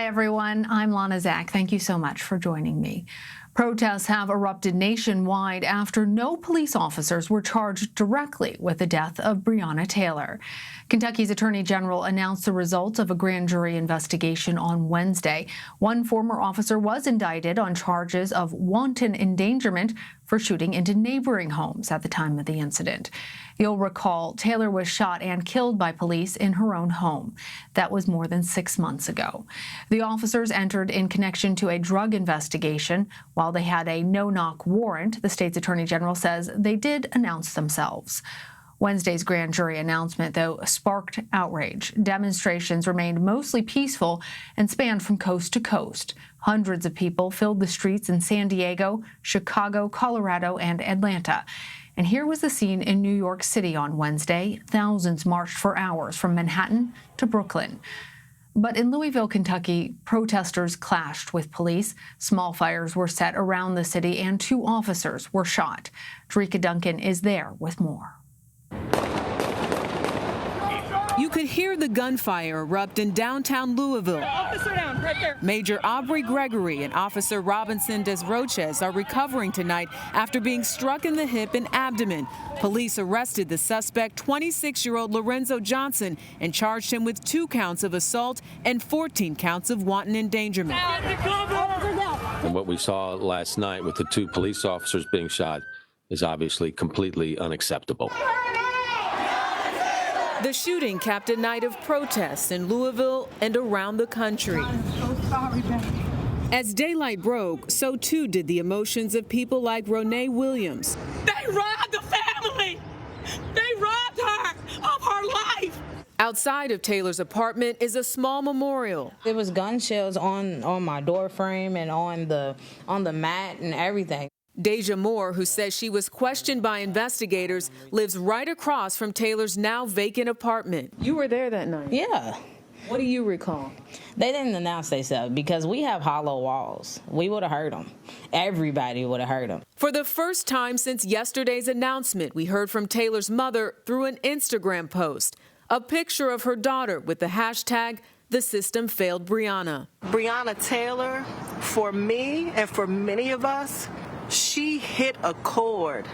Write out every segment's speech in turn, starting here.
Hi, everyone. I'm Lana Zach. Thank you so much for joining me. Protests have erupted nationwide after no police officers were charged directly with the death of Breonna Taylor. Kentucky's Attorney General announced the results of a grand jury investigation on Wednesday. One former officer was indicted on charges of wanton endangerment for shooting into neighboring homes at the time of the incident. You'll recall Taylor was shot and killed by police in her own home. That was more than 6 months ago. The officers entered in connection to a drug investigation. While they had a no-knock warrant, the state's attorney general says they did announce themselves. Wednesday's grand jury announcement, though, sparked outrage. Demonstrations remained mostly peaceful and spanned from coast to coast. Hundreds of people filled the streets in San Diego, Chicago, Colorado, and Atlanta. And here was the scene in New York City on Wednesday. Thousands marched for hours from Manhattan to Brooklyn. But in Louisville, Kentucky, protesters clashed with police. Small fires were set around the city and 2 officers were shot. Jericka Duncan is there with more. You could hear the gunfire erupt in downtown Louisville. Officer down, right there. Major Aubrey Gregory and Officer Robinson Desroches are recovering tonight after being struck in the hip and abdomen. Police arrested the suspect, 26-year-old Lorenzo Johnson, and charged him with 2 counts of assault and 14 counts of wanton endangerment. And what we saw last night with the 2 police officers being shot is obviously completely unacceptable. The shooting capped a night of protests in Louisville and around the country. As daylight broke, so too did the emotions of people like Renee Williams. They robbed the family. They robbed her of her life. Outside of Taylor's apartment is a small memorial. There was gun shells on my door frame and on the mat and everything. Deja Moore, who says she was questioned by investigators, lives right across from Taylor's now vacant apartment. You were there that night? Yeah. What do you recall? They didn't announce themselves because we have hollow walls. We would have heard them. Everybody would have heard them. For the first time since yesterday's announcement, we heard from Taylor's mother through an Instagram post. A picture of her daughter with the hashtag, "The system failed Breonna." Breonna Taylor, for me and for many of us, she hit a chord.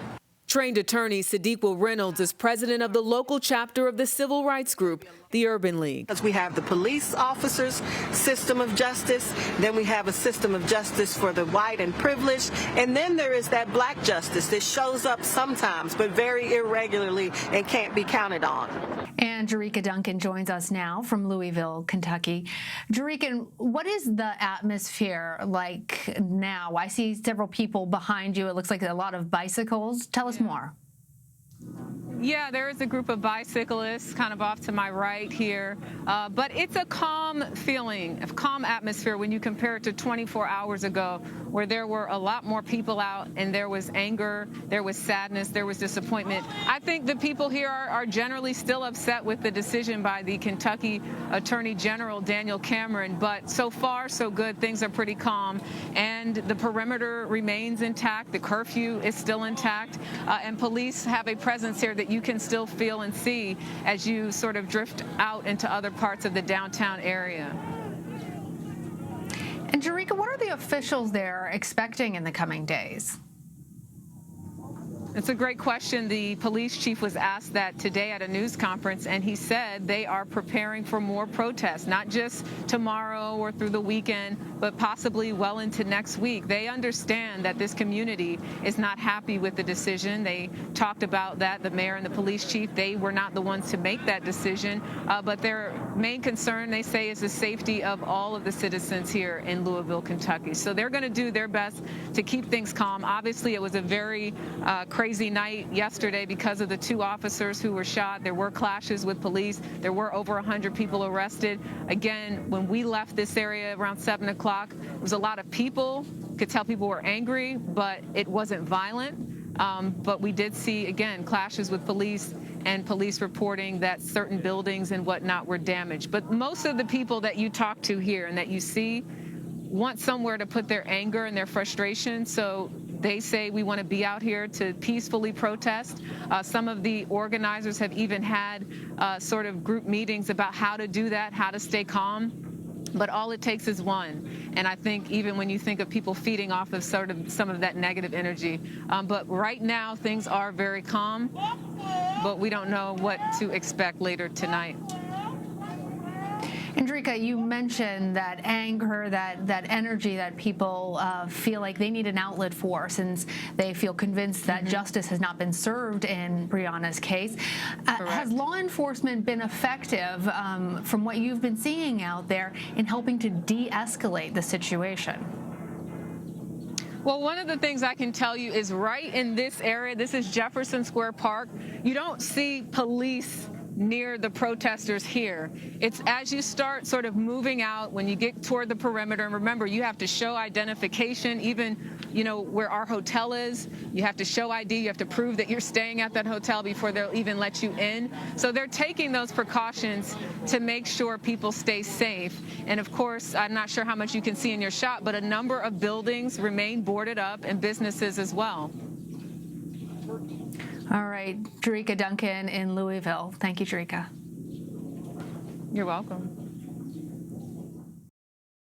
Trained attorney Sadiqua Reynolds is president of the local chapter of the civil rights group, the Urban League. Because we have the police officers' system of justice, then we have a system of justice for the white and privileged, and then there is that black justice that shows up sometimes, but very irregularly and can't be counted on. And Jericka Duncan joins us now from Louisville, Kentucky. Jericka, what is the atmosphere like now? I see several people behind you. It looks like a lot of bicycles. Tell us more. Yeah, there is a group of bicyclists kind of off to my right here, but it's a calm feeling, a calm atmosphere when you compare it to 24 hours ago, where there were a lot more people out and there was anger, there was sadness, there was disappointment. I think the people here are generally still upset with the decision by the Kentucky Attorney General, Daniel Cameron, but so far so good. Things are pretty calm, and the perimeter remains intact. The curfew is still intact, and police have a presence here that you can still feel and see as you sort of drift out into other parts of the downtown area. And Jericka, what are the officials there expecting in the coming days? It's a great question. The police chief was asked that today at a news conference, and he said they are preparing for more protests, not just tomorrow or through the weekend, but possibly well into next week. They understand that this community is not happy with the decision. They talked about that, the mayor and the police chief. They were not the ones to make that decision, but their main concern, they say, is the safety of all of the citizens here in Louisville, Kentucky. So they're going to do their best to keep things calm. Obviously, it was a very crazy night yesterday because of the 2 officers who were shot. There were clashes with police. There were over 100 people arrested. Again, when we left this area around 7 o'clock, there was a lot of people. You could tell people were angry, but it wasn't violent. But we did see, again, clashes with police and police reporting that certain buildings and whatnot were damaged. But most of the people that you talk to here and that you see want somewhere to put their anger and their frustration. So they say we want to be out here to peacefully protest. Some of the organizers have even had sort of group meetings about how to do that, how to stay calm. But all it takes is one. And I think even when you think of people feeding off of sort of some of that negative energy. But right now, things are very calm, but we don't know what to expect later tonight. And Jericka, you mentioned that anger, that energy that people feel like they need an outlet for, since they feel convinced that justice has not been served in Breonna's case. Has law enforcement been effective, from what you've been seeing out there, in helping to de-escalate the situation? Well, one of the things I can tell you is right in this area, this is Jefferson Square Park, you don't see police near the protesters here. It's as you start sort of moving out, when you get toward the perimeter, and remember, you have to show identification, even, you know, where our hotel is, you have to show ID, you have to prove that you're staying at that hotel before they'll even let you in. So they're taking those precautions to make sure people stay safe. And of course, I'm not sure how much you can see in your shot, but a number of buildings remain boarded up, and businesses as well. All right, Jericka Duncan in Louisville. Thank you, Jericka. You're welcome.